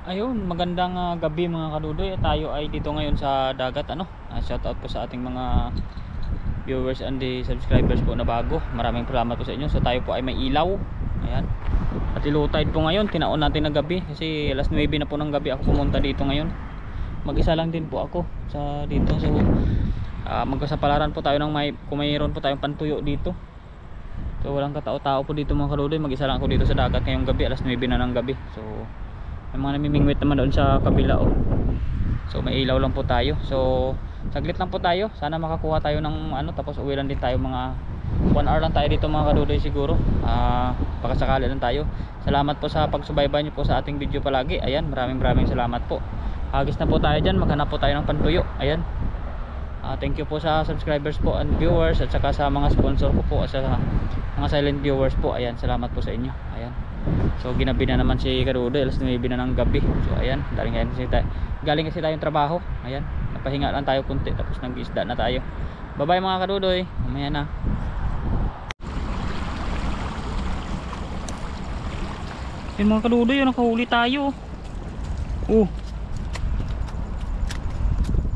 Ayun, magandang gabi mga kadudoy. Tayo ay dito ngayon sa dagat ano. Shout out po sa ating mga viewers and the subscribers po na bago. Maraming salamat po sa inyo. So tayo po ay may ilaw. Ayan. At low tide po ngayon. Tinaon natin na gabi kasi alas 9 na po ng gabi ako pumunta dito ngayon. Mag-isa lang din po ako sa dito. So magkasapalaran po tayo ng kung mayroon po tayong pantuyo dito. So walang katao-tao po dito mga kadudoy. Mag-isa lang ako dito sa dagat ngayong gabi. Alas 9 na ng gabi. So may mga namimingwit naman doon sa kabila oh. So may ilaw lang po tayo. So saglit lang po tayo. Sana makakuha tayo ng ano, tapos uwi lang din tayo. Mga 1 hour lang tayo dito mga kadudoy siguro. Pakasakali lang tayo. Salamat po sa pagsubaybay niyo po sa ating video palagi. Ayan, maraming salamat po. Hagis na po tayo dyan. Maghanap po tayo ng pantuyo. Ayan. Thank you po sa subscribers po and viewers, at saka sa mga sponsor ko po, at sa mga silent viewers po. Ayan, salamat po sa inyo. Ayan. So ginabi na naman si Kadudoy, alas 9 na ng gabi. So ayan, galing kasi tayong trabaho. Ayan, napahinga lang tayo kunti, tapos nag-isda na tayo. Bye bye mga Kadudoy, mamaya na. Yan mga Kadudoy, nakahuli tayo.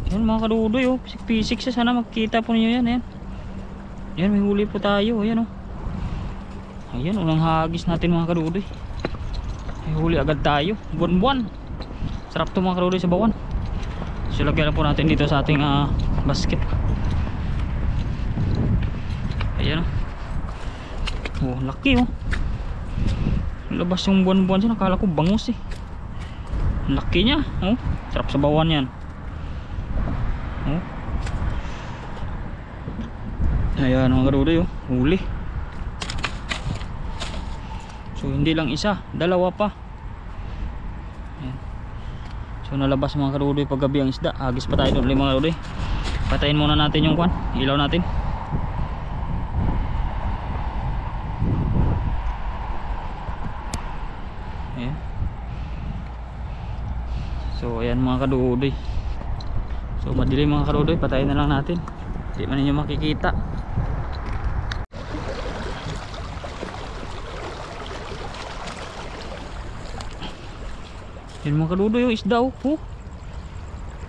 Yan mga Kadudoy, pisik-pisik siya. Sana makikita po niyo yan. Ayan, yan, may huli po tayo. Ayan ayan, unang hagis natin mga Kadudoy. May huli agad tayo. Buwan-buwan. Sarap to mga Kadudoy sa bawan. So lagyan na po natin dito sa ating basket. Ayan laki labas yung buwan-buwan siya. Nakala ko bangus laki nya. Sarap sa bawan yan. Ayan mga Kadudoy, huli. So hindi lang isa, dalawa pa. Ayan. So nalabas mga Kadudoy paggabi ang isda. Hagis pa tayo doon mga Kadudoy. Patayin muna natin yung ilaw natin. Ayan. So ayan mga Kadudoy. So madilim mga Kadudoy, patayin na lang natin. Hindi man ninyo makikita. Yan mga Kadudoy, yung isda ang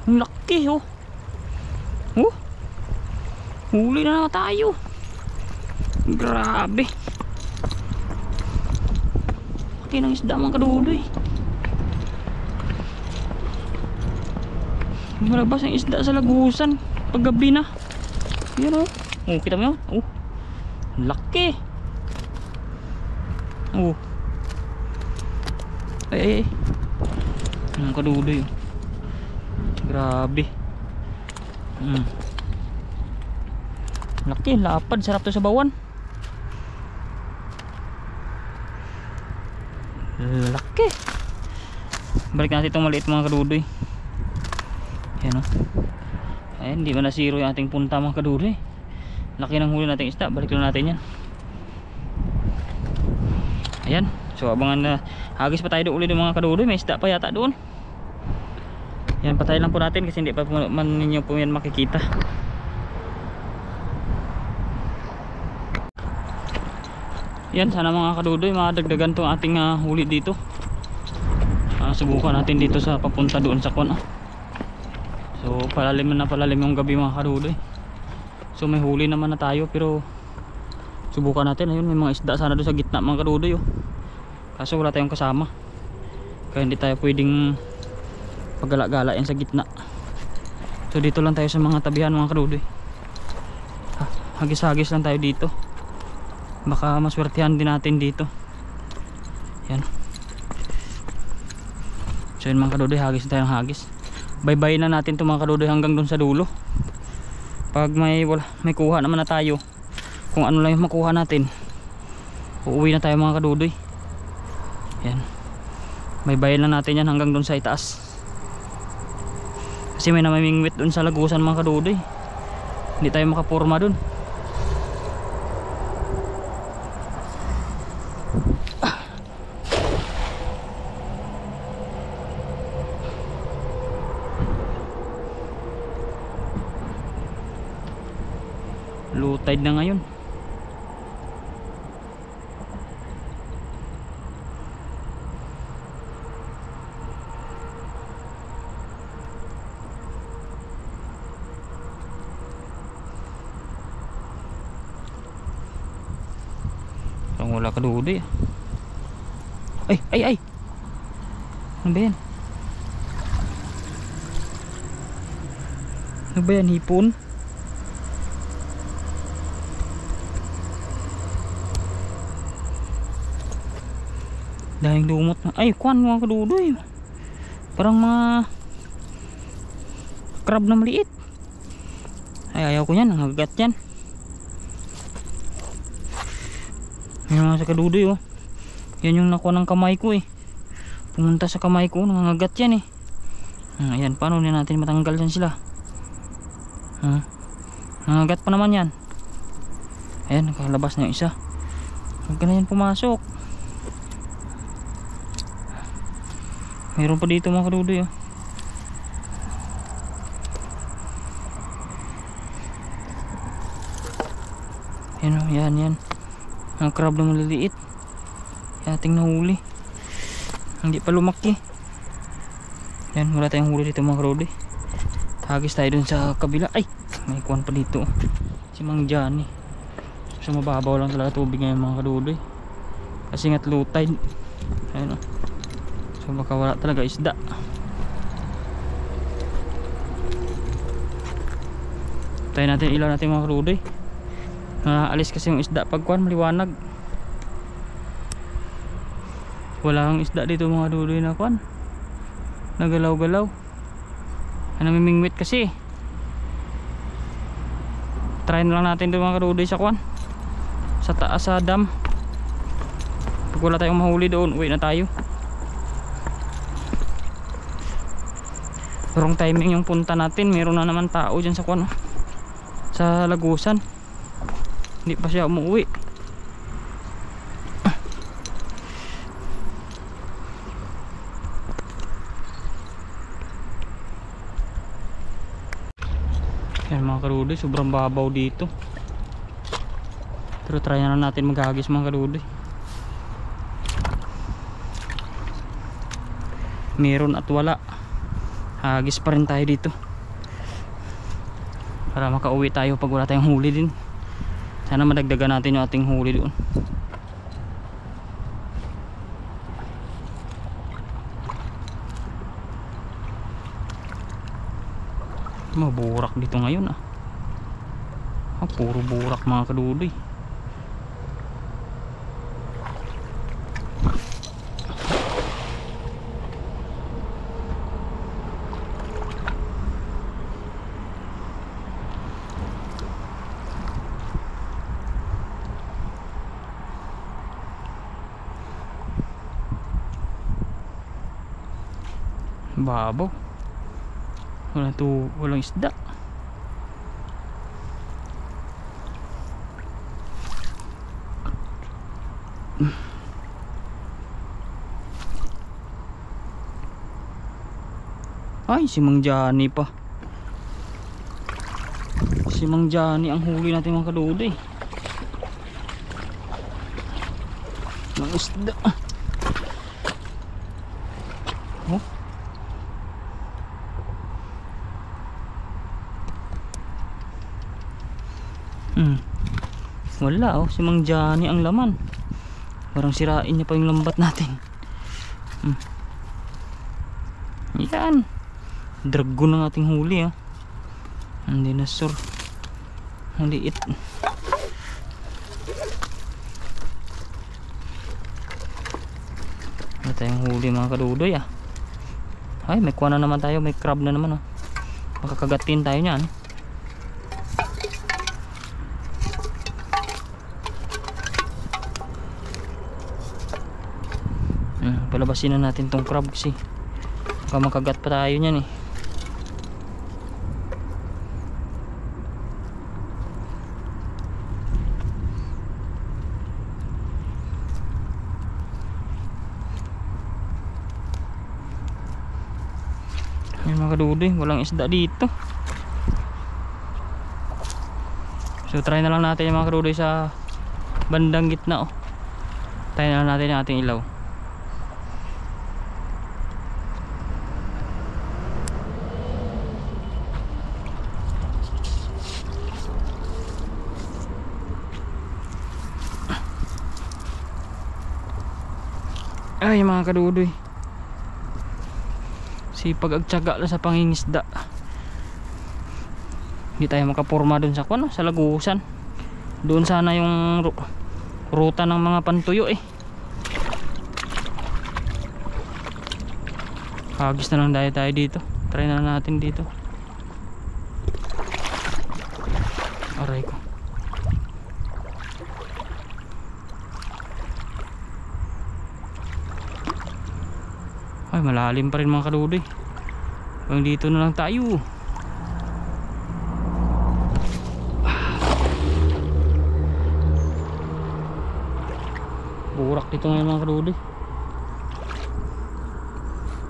laki huli na tayo. Grabe, laki ng isda mga Kadudoy. Malabas ang isda sa lagusan paggabi na. Yan kita mo yun. Laki. Ay mga Kadudoy, grabe. Laki, lapad, sarap to sa bawan. Laki. Balik natin itong maliit mga Kadudoy. Ayan ayan, hindi man nasiro yung ating punta mga Kadudoy. Laki ng huli nating isda. Balik lang natin yan. Ayan, so abangan na. Hagis pa tayo doon ulit mga Kadudoy. May isda pa yata doon. Yan, patayin lang po natin kasi hindi pa man ninyo po yan makikita. Yan, sana mga Kadudoy madagdagan tong ating huli dito. Subukan natin dito sa papunta doon sa So palalim na palalim yung gabi mga Kadudoy. So may huli naman na tayo, pero subukan natin. Ayun, may mga isda sana doon sa gitna mga Kadudoy kaso wala tayong kasama, kaya hindi tayo pwedeng paggala-galain sa gitna. So dito lang tayo sa mga tabihan mga Kadudoy. Hagis-hagis lang tayo dito. Baka maswertihan din natin dito. Yan. So yun mga Kadudoy, hagis tayong hagis. Bye-bye na natin to mga Kadudoy hanggang dun sa dulo. Pag may kuha naman na tayo, kung ano lang yung makuha natin, uuwi na tayo mga Kadudoy. Yan. Bye-bye na natin yan hanggang dun sa itaas. Kasi may namimingwit dun sa lagusan mga Kadudoy. Hindi tayo makapurma dun. Low tide na ngayon. Wala kadudoy. Ay. Ano ba yan? Ano ba yan? Hipon? Dahing lumot na. Ay, kuwan mga kadudoy. Parang mga crab na maliit. Ay, ayaw ko yan. Ang hagat yan. Yan mga sa kadudoy, oh. Yan yung nakuha ng kamay ko, eh. Pumunta sa kamay ko. Nangangagat yan, eh. Ayan, paano na natin matanggal yan sila? Nangangagat pa naman yan. Ayan, nakalabas na yung isa. Huwag ka na yan pumasok. Mayroon pa dito mga kadudoy, oh. Ayan, oh, yan. Ang crab na maliliit. Ating nahuli. Hindi pa lumaki. Yan, wala tayong huli dito mga kadudoy. Hagis tayo dun sa kabila. Ay, may kuwan pa dito, oh. Si Mang Johnny. So mababaw lang talaga tubig ngayon mga kadudoy. Kasi nga't low tide. Ayan, oh. So baka wala talaga isda. Tayo natin ilaw natin mga kadudoy. Alis kasi yung isda pag kuwan maliwanag. Wala kang isda dito mga kadudoy na kuwan. Nagalaw-galaw. Namimingwit kasi. Try na lang natin doon mga kadudoy sa kuwan. Sa taas sa dam. Pag wala tayong mahuli doon, uwi na tayo. Wrong timing yung punta natin. Meron na naman tao dyan sa kuwan, oh. Sa lagusan. Hindi pa siya umuwi. Yan mga kadudoy, sobrang babaw dito. Pero try na natin maghagis mga kadudoy. Meron at wala. Hagis pa rin tayo dito. Para makauwi tayo pag wala tayong huli din. Sana madagdagan natin yung ating huli doon. Maburak dito ngayon, ah. Puro burak mga kadudoy. Babaw. Walang isda. Ay, si Mang Johnny pa. Si Mang Johnny ang huli natin mga kadudoy. Mga isda. Oh. Wala, oh, si Mang Johnny ang laman. Parang sirain niya pa yung lambat natin. Yan. Dragon ang ating huli, ah. Ang dinosaur. Ang liit. Wala tayong huli mga kadudoy, ah. Ay, may kuha na naman tayo. May crab na naman, oh. Makakagatin tayo niyan. Palabasin na natin tong crab kasi baka makagat pa tayo niyan, eh. Ay mga kadudoy, walang isda dito. So try na lang natin yung mga kadudoy sa bandang gitna, oh. Try na lang natin yung ating ilaw. Ay mga kadudoy, sipag agtyaga lang sa pangingisda. Hindi tayo makaporma dun sa kuno, sa lagusan. Doon sana yung ruta ng mga pantuyo eh. Hagis na lang tayo dito. Try na natin dito. Aray ko. Ay malalim pa rin mga kadudoy. Hanggang dito na lang tayo. Burak dito ngayon mga kadudoy.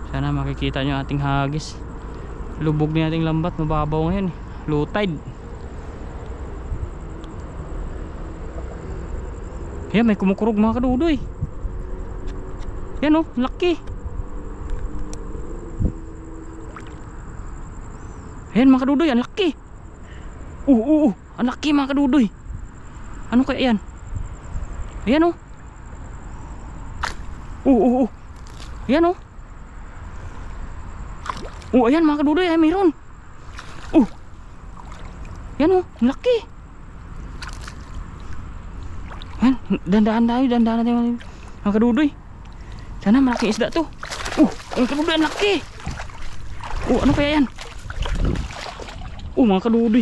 Sana makikita nyo ating hagis. Lubog na ating lambat, mababaw ngayon eh. Low tide. Yan, may kumukurog mga kadudoy. Yan oh, laki. Yan mga kadudoy, ang laki. Ang laki mga kadudoy. Ano kaya yan? Ayan oh. Ayan oh. Ayan mga kadudoy, ay mayroon. Yan oh, ang laki. Ayan, dandahan tayo mga kadudoy. Sana malaking isda to. Mga kadudoy, ang laki. Ano kaya yan? Mga kadudoy,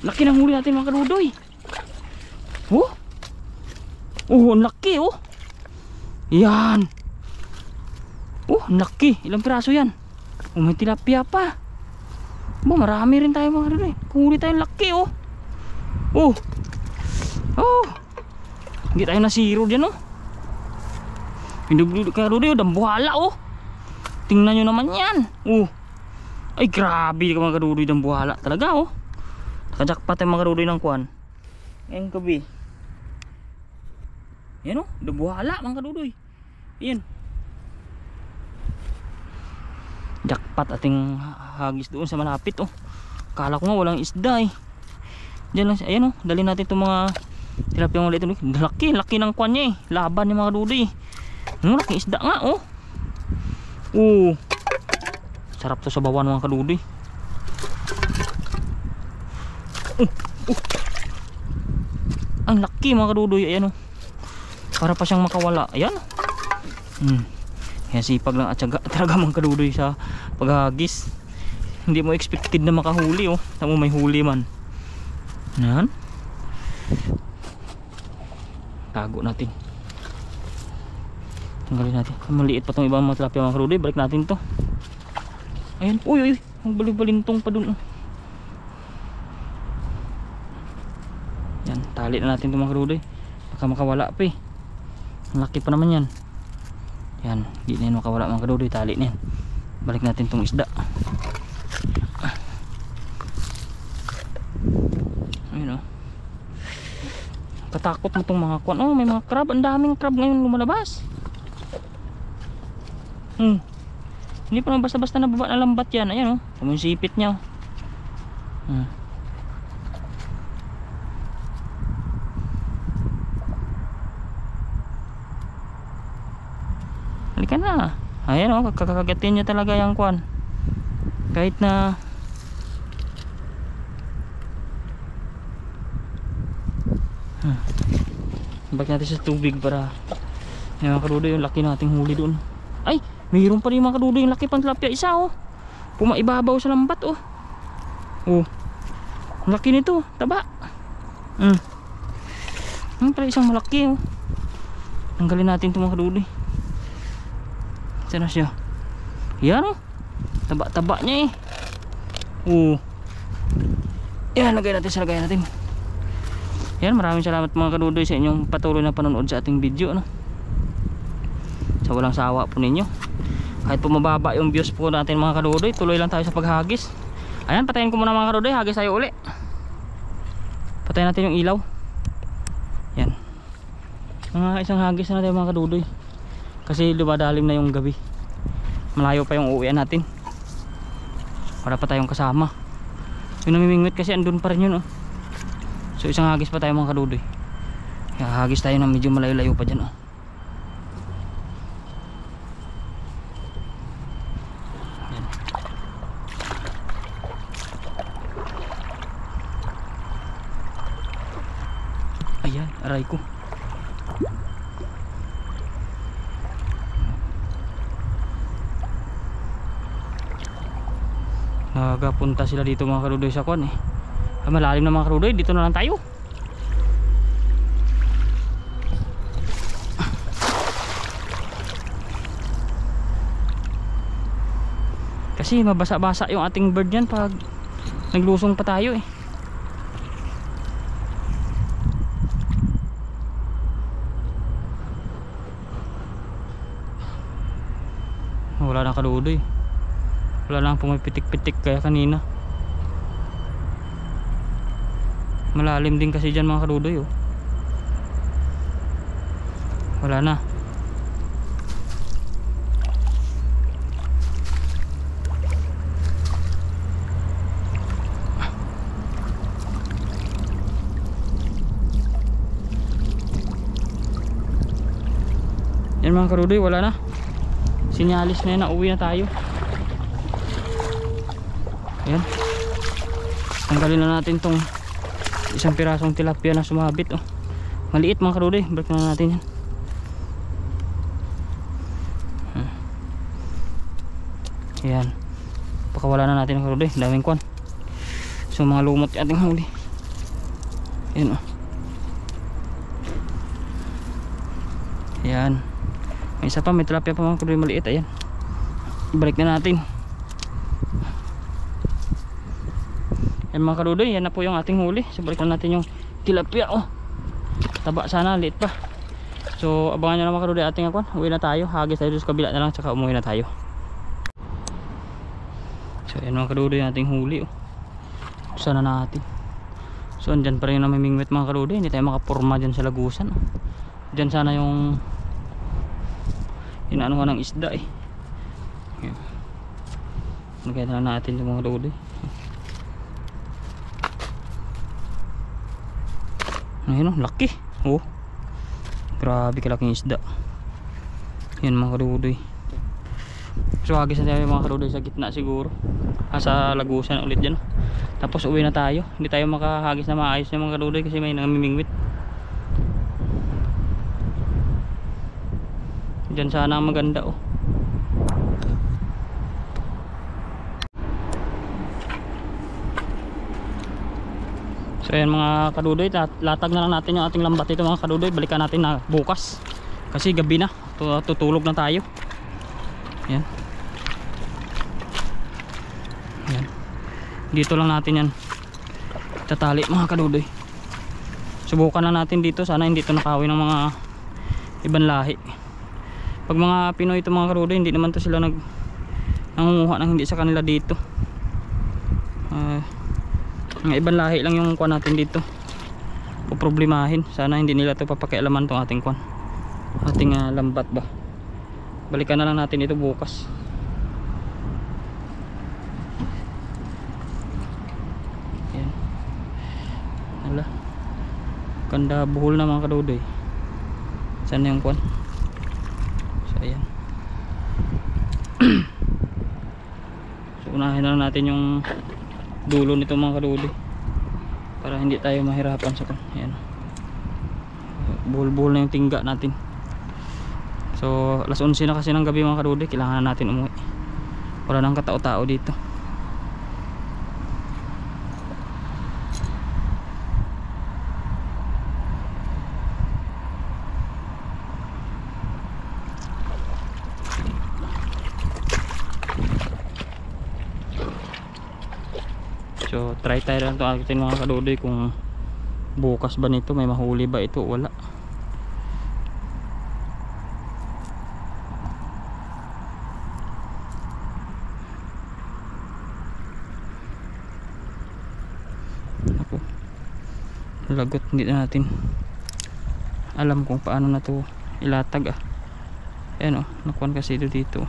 laki ng huli natin mga kadudoy. Ang laki oh. Yan. Ang laki. Ilang piraso yan? May tilapia pa. Marami rin tayo mga kadudoy. Kung huli tayo laki oh. Hindi tayo nasiro dyan oh. Pindublod kadudoy, dambuhala oh. Tingnan nyo naman yan. Ay grabe ka mga kadudoy, dambuhala talaga oh. Nakajakpat tayo mga kadudoy ng kuwan ngayong gabi. Yan oh, dambuhala mga kadudoy. Yan, jackpot ating hagis doon sa malapit oh. Kala ko nga walang isda eh. Diyan lang, ayan oh, dali natin itong mga tilapia ulit. Laki ng kwan niya eh. Laban yung mga kadudoy. Laki isda nga oh. Sarap to sa bawan mga kadudoy. Ang laki mga kadudoy. Ayan oh, para pa siyang makawala. Ayan Kaya sipag lang at syaga talaga mga kadudoy sa paghagis. Hindi mo expected na makahuli oh. Tamo may huli man. Yan, tago natin. Tanggalin natin. Maliit pa itong ibang mga tilapia mga kadudoy. Balik natin to. Ayan, ang balibalintong pa dun. Yan, tali na natin itong mga kadudoy. Baka makawala pa eh. Ang laki pa naman yan. Yan, hindi na yan makawala mga kadudoy. Tali na yan. Balik natin itong isda. Ayun oh. Katakot mo itong mga kwan. May mga crab. Ang daming crab ngayon lumalabas. Hindi pa naman basta-basta nababa na lambat yan. Ayan oh, yung sipit niya oh. Halika na. Ayan oh, kakagatin niya talaga yung kwan. Kahit na balik natin sa tubig para yung mga kadudoy, yung laki nating huli doon. Ay, mayroon pa rin mga kadudoy, yung laki pang tilapia. Isa oh, pumaibabaw sa lambat oh. Ang laki nito, taba. Pala isang malaki oh. Tanggalin natin ito mga kadudoy. Sana siya. Yan oh, taba-taba niya eh. Yan, lagay natin. Yan, maraming salamat mga kadudoy sa inyong patuloy na panonood sa ating video no? Sa walang sawa po ninyo. Kahit po mababa yung views po natin mga kadudoy, tuloy lang tayo sa paghagis. Ayan, patayin ko muna mga kadudoy. Hagis tayo uli. Patayin natin yung ilaw. Yan, mga isang hagis na natin mga kadudoy. Kasi lumadalim na yung gabi. Malayo pa yung uuwian natin. Para pa tayong kasama. Yung namimingwit kasi andun pa rin yun oh. So isang hagis pa tayo mga kadudoy. Kaya hagis tayo na medyo malayo-layo pa dyan oh. aray ko. Nagapunta sila dito mga kadudoy sa kwan eh. Malalim na mga kadudoy, dito na lang tayo. Kasi mabasa-basa yung ating bird yan pag naglusong pa tayo eh. Wala na kadudoy. Wala lang pumipitik-pitik kaya kanina. Malalim din kasi dyan mga kadudoy oh. Wala na. Yan mga kadudoy, wala na. Sinyalis na yan na uwi na tayo. Ayan. Tanggalin na natin tong isang pirasong tilapia na sumabit oh. Maliit mga kadudoy, break na natin yan. Ayan. Pakawala na natin mga kadudoy, daming kwan. So mga lumot yung ating huli. Ayan oh. Ayan. May isa pa, may tilapia pa mga kadudoy maliit. Ayan. Ibalik na natin. Yan mga kadudoy, yan na po yung ating huli. So balik na natin yung tilapia oh. Taba sana, liit pa. So abangan nyo na mga kadudoy ating akwan. Uwi na tayo, hagis tayo sa kabila na lang, tsaka umuwi na tayo. So yan mga kadudoy yung ating huli oh. Sana natin. So andyan pa rin na mamimingwit mga kadudoy. Hindi tayo makapurma dyan sa lagusan oh. Dyan sana yung inaanuhan ng isda eh. Nagkaya na natin yung mga kadudoy. Ayun oh, laki oh. Grabe kalaking isda. Yan mga kadudoy. So hagis na tayo mga kadudoy sa gitna siguro. Sa lagusan ulit dyan. Tapos uwi na tayo. Hindi tayo makahagis na maayos ng mga kadudoy kasi may namimingwit. Dyan sana ang maganda oh. So ayan mga kadudoy, latag na lang natin yung ating lambat ito mga kadudoy. Balikan natin na bukas kasi gabi na, tutulog na tayo. Ayan. Ayan. Dito lang natin yan tatali mga kadudoy. Subukan lang natin dito, sana hindi ito nakawin ng mga ibang lahi. Pag mga Pinoy ito mga kadudoy, hindi naman to sila nangunguha ng hindi sa kanila dito. Mga ibang lahi lang yung kuha natin dito poproblemahin. Sana hindi nila ito papakialaman tong ating kuha, ating lambat ba. Balikan na lang natin ito bukas. Ayan. Hala, ganda buhol na mga kadudoy. Saan yung kuha? So ayan. So unahin na lang natin yung dulo nito mga kadudoy para hindi tayo mahirapan sa kan. Ayan. Buhol-buhol na yung tingga natin. So alas 11 na kasi ng gabi mga kadudoy, kailangan na natin umuwi. Wala nang katao-tao dito. So try tayo lang ito atin mga kadudoy kung bukas ba nito may mahuli ba ito. Wala. Ako, lagot, hindi na natin alam kung paano na to ilatag ah. Ayan oh, nakuhan kasi ito dito.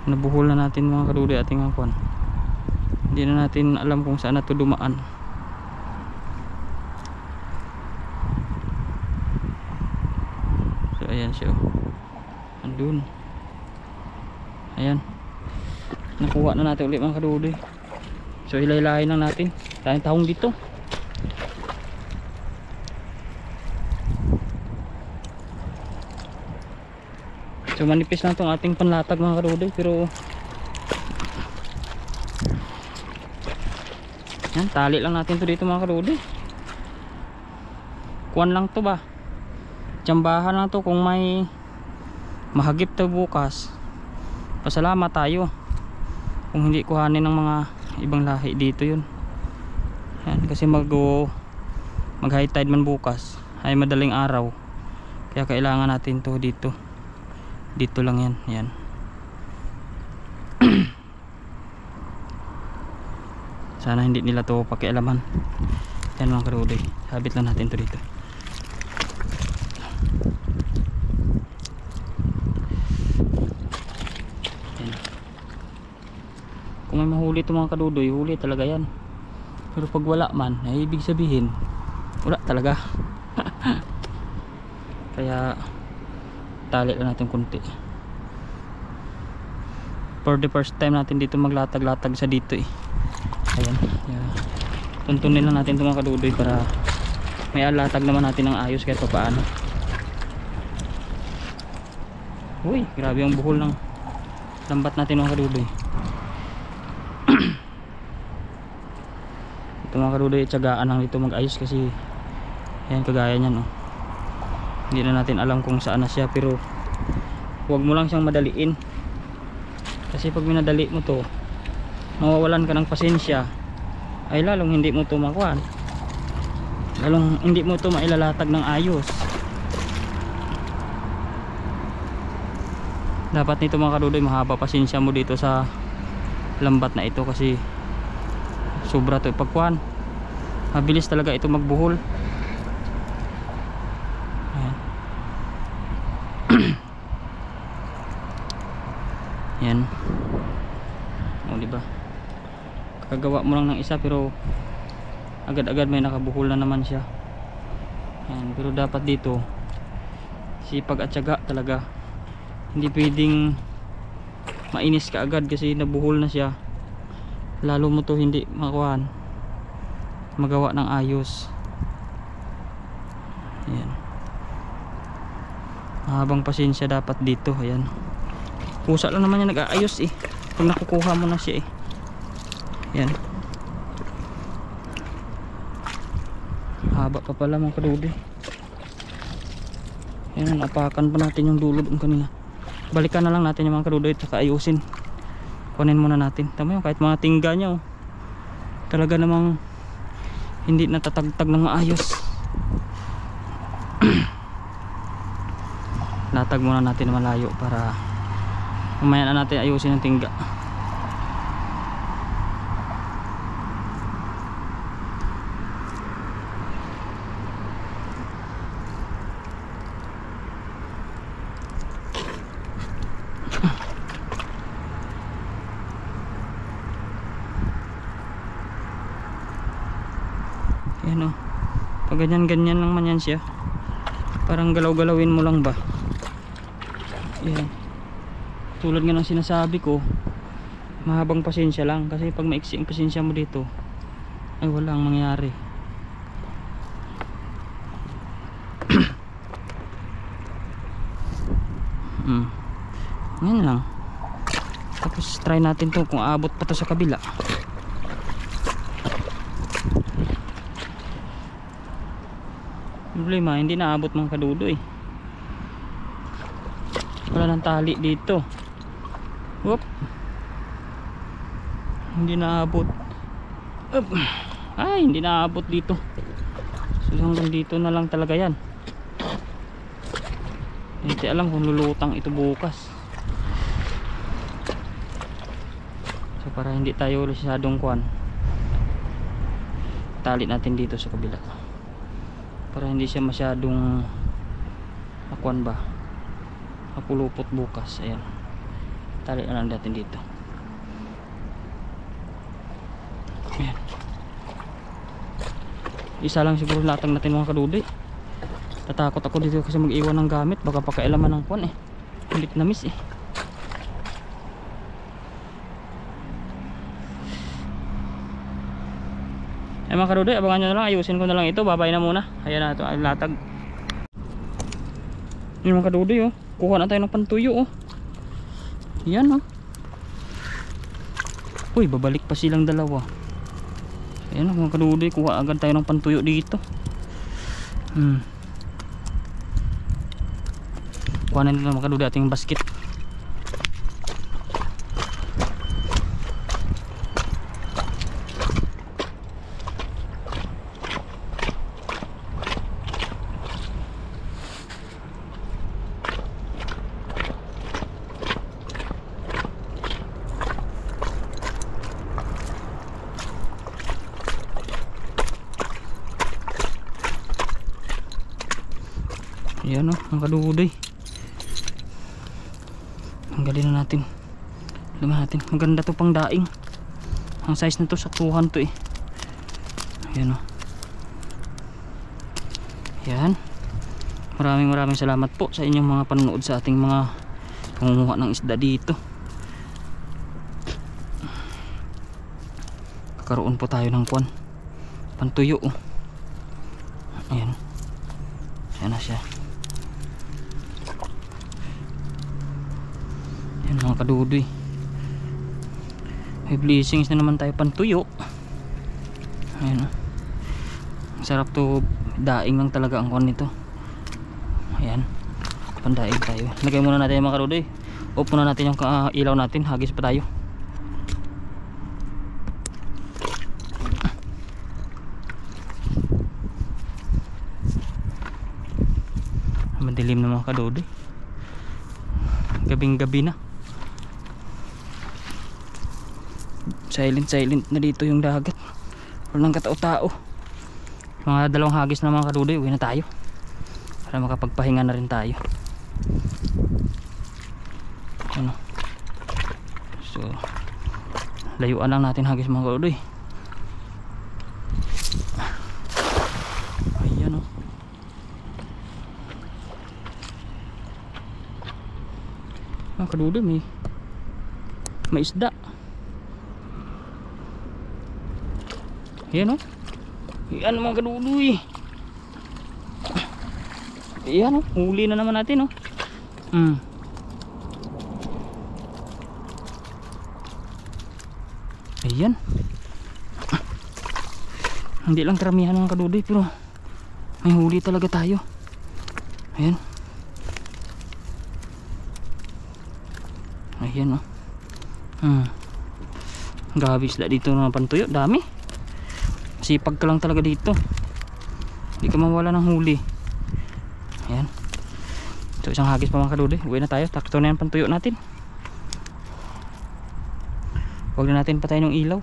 Nabuhol na natin mga kadudoy ating angkon. Hindi na natin alam kung saan na ito dumaan. So ayan siya. Andun. Ayan. nakuha na natin ulit mga kadudoy. So hilay-hilahin lang natin, tayong tahong dito. So manipis lang itong ating panlatag mga kadudoy, pero yan, tali lang natin to dito mga kadudoy. Kuwan lang to ba, tsambahan lang to. Kung may mahagip to bukas, pasalamat tayo. Kung hindi kuhanin ng mga ibang lahi dito yun. Yan, kasi mag high tide man bukas ay madaling araw, kaya kailangan natin to dito. Dito lang yan. Yan. Sana hindi nila to pakialaman. Yan mga kadudoy, sabit lang natin to dito. Yan. Kung may mahuli ito mga kadudoy, huli talaga yan. Pero pag wala man, ay ibig sabihin wala talaga. Kaya tali lang natin kunti. For the first time natin dito maglatag-latag sa dito eh. Ayan, tuntunin lang natin ito mga kadudoy para may alatag naman natin ng ayos kahit pa paano. Uy, grabe ang buhol ng lambat natin mga kadudoy. Ito mga kadudoy, tsagaan lang dito mag-ayos kasi ayan, kagaya nyan oh. Hindi na natin alam kung saan na siya, pero huwag mo lang siyang madaliin. Kasi pag minadali mo to, mawawalan ka ng pasensya, ay lalong hindi mo to makuhaan, lalong hindi mo to mailalatag ng ayos. Dapat nito mga kadudoy, mahaba pasensya mo dito sa lambat na ito, kasi sobra to ipagkuhan. Mabilis talaga ito magbuhol. Yan. O diba? Kagawa mo lang ng isa pero agad-agad may nakabuhol na naman siya. Yan. Pero dapat dito sipag at tiyaga talaga. Hindi pwedeng mainis ka agad kasi nabuhol na siya. Lalo mo to hindi makuhaan, magawa ng ayos. Yan. Mahabang pasensya dapat dito. Ayan. Pusa lang naman yan nag-aayos eh. Pag nakukuha mo na siya eh. Yan. Haba pa pala mga kadudoy. Yan, apakan pa natin yung dulo doon kanina. Balikan na lang natin yung mga kadudoy at saka ayusin. Kunin muna natin. Tama yun, kahit mga tingga nya oh, talaga namang hindi natatagtag ng maayos. Latag muna natin na malayo para mamaya na natin ayusin ang tingga. Yan o, pag ganyan-ganyan lang man yan siya, parang galaw-galawin mo lang ba. Yan, tulad nga ng sinasabi ko, mahabang pasensya lang, kasi pag maiksi ang pasensya mo dito ay walang mangyari. Yan lang. Tapos try natin to kung aabot pa to sa kabila. Problema, hindi naabot mga kadudoy. Wala nang tali dito. Whoop. Hindi naabot. Ay, hindi naabot dito. So hanggang dito na lang talaga yan. Hindi alam kung lulutang ito bukas. So para hindi tayo masyadong kuwan, tali natin dito sa kabila. Para hindi siya masyadong akuan ba, mapulupot bukas. Ayan, tali na lang natin dito. Ayan. Isa lang siguro latag natin mga kadudoy. Tatakot ako dito kasi mag-iwan ng gamit, baka pakailaman ng kuan eh, hindi na miss eh. Ay mga kadudoy, abangan nyo na lang, ayusin ko na lang ito, babay na muna. Ayan na ito, ay latag. Yung mga kadudoy oh, kuha na tayo ng pantuyo oh. Yan oh. Uy, babalik pa silang dalawa. Ayan oh mga kadudoy, kuha agad tayo ng pantuyo dito. Kuha na nila mga kadudoy ating basket. Ayan o, ang kadudoy. Tanggalin na natin. Maganda to pang daing. Ang size na to, saktuhan to eh. Ayan o. Ayan. Maraming salamat po sa inyong mga panonood sa ating mga pangunguha ng isda dito. Kakaroon po tayo ng pantuyo oh. Ayan. Ayan na siya. Ayan mga kadudoy, may blessings na naman tayo pantuyo. Ayan o. Sarap to, daing lang talaga ang kwan nito. Ayan, pandaing tayo. Lagay muna natin mga kadudoy. Off muna natin yung ilaw natin, hagis pa tayo. Madilim na mga kadudoy, gabing gabi na. Silent na dito yung dagat, walang katao-tao. Mga dalawang hagis na mga kadudoy, uwi na tayo para makapagpahinga na rin tayo. Ano? So layuan lang natin hagis mga kadudoy. Ayan o. Mga kadudoy, may isda. Ayan o. Ayan mga kadudoy. Ayan o, huli na naman natin o. Ayan. Hindi lang karamihan mga kadudoy, pero may huli talaga tayo. Ayan. Ayan o. Grabe isda dito na pantuyo, dami. Sipag ka lang talaga dito, hindi ka mawala ng huli. Ayan. So isang hagis pa mga kadudoy, uwi na tayo. Takto na yan pantuyo natin. Huwag na natin patayin yung ilaw,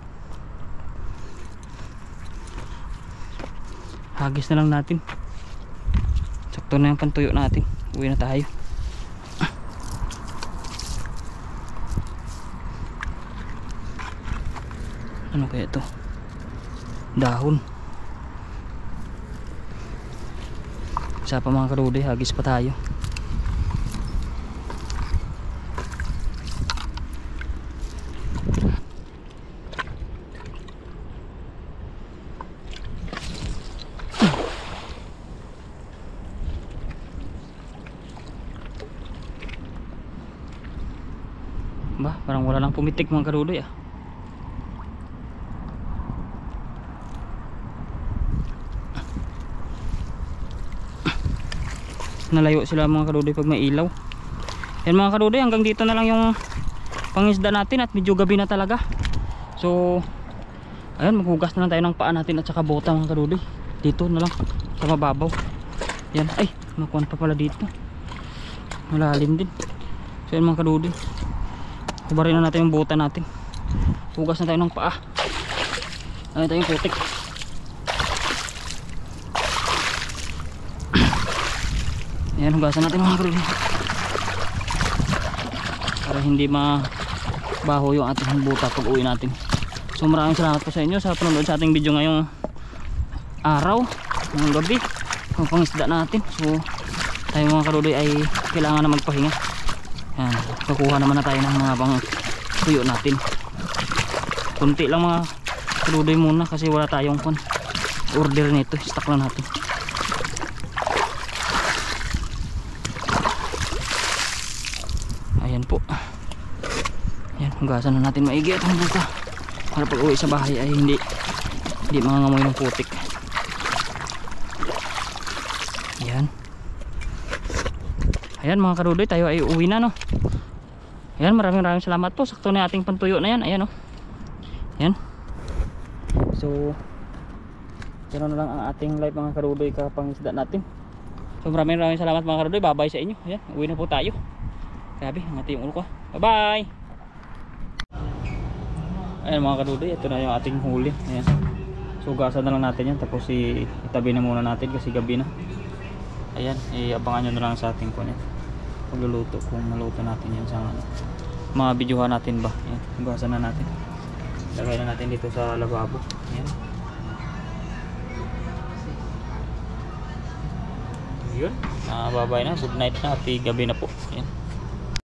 hagis na lang natin. Sakto na yung pantuyo natin, uwi na tayo. Ano kaya ito? Dahon. Isa pa mga kadudoy, hagis pa tayo. Ba, parang wala nang pumitik mga kadudoy ah. Nalayo sila mga kadudoy pag may ilaw. Yan mga kadudoy, hanggang dito na lang yung pangisda natin at medyo gabi na talaga. So ayun, maghugas na lang tayo ng paa natin at saka bota mga kadudoy. Dito na lang sa mababaw. Yan, ay makuhan pa pala dito, malalim din. So yan mga kadudoy, kubarin na natin yung bota natin. Hugas na tayo ng paa. Ayun tayo yung putik. Ayan, hugasan natin mga kadudoy para hindi mabaho yung ating buta pag uwi natin. So maraming salamat po sa inyo sa panonood sa ating video ngayong araw, ngayong gabi, ang pangisda natin. So tayo mga kadudoy ay kailangan na magpahinga. Ayan, kukuha naman na tayo ng mga pang tuyo natin. Kunti lang mga kadudoy muna kasi wala tayong order nito, stock lang natin. Ayan po. Ayan, hugasan na natin maigi at buka para pag uwi sa bahay ay hindi mangangamoy ng putik. Ayan. Ayan mga kadudoy, tayo ay uwi na, no. Ayan, maraming salamat po. Sakto na ating pantuyo na yan. Ayan, no. Ayan. So ganoon na lang ang ating live mga kadudoy, kapangisda natin. So maraming salamat mga kadudoy. Bye bye sa inyo. Ayan, uwi na po tayo. Grabe, ngati yung ulo ko. Bye bye. Ayan mga kadudoy, ito na yung ating huli. Ayan. So gasan na lang natin yan, tapos itabi na muna natin kasi gabi na. Ayan, iabangan nyo na lang sa ating kunin pagluluto, kung maluto natin yan sa mga videohan natin ba. Ayan, hugasan na natin, lagay na natin dito sa lababo. Ayan, yun, babay na, good night na at gabi na po. Ayan.